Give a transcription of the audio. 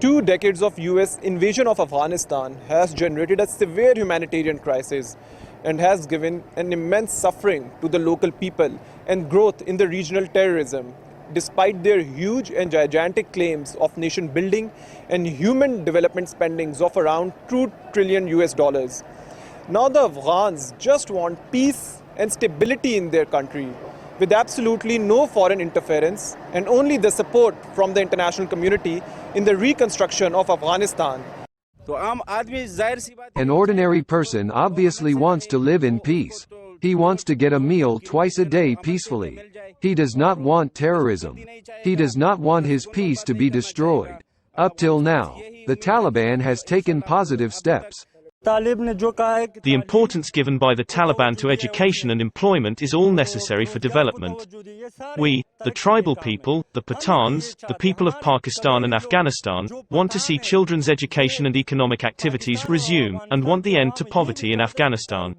2 decades of US invasion of Afghanistan has generated a severe humanitarian crisis and has given an immense suffering to the local people and growth in the regional terrorism, despite their huge and gigantic claims of nation building and human development spendings of around $2 trillion. Now the Afghans just want peace and stability in their country, with absolutely no foreign interference and only the support from the international community in the reconstruction of Afghanistan. An ordinary person obviously wants to live in peace. He wants to get a meal twice a day peacefully. He does not want terrorism. He does not want his peace to be destroyed. Up till now, the Taliban has taken positive steps. The importance given by the Taliban to education and employment is all necessary for development. We, the tribal people, the Pathans, the people of Pakistan and Afghanistan, want to see children's education and economic activities resume, and want the end to poverty in Afghanistan.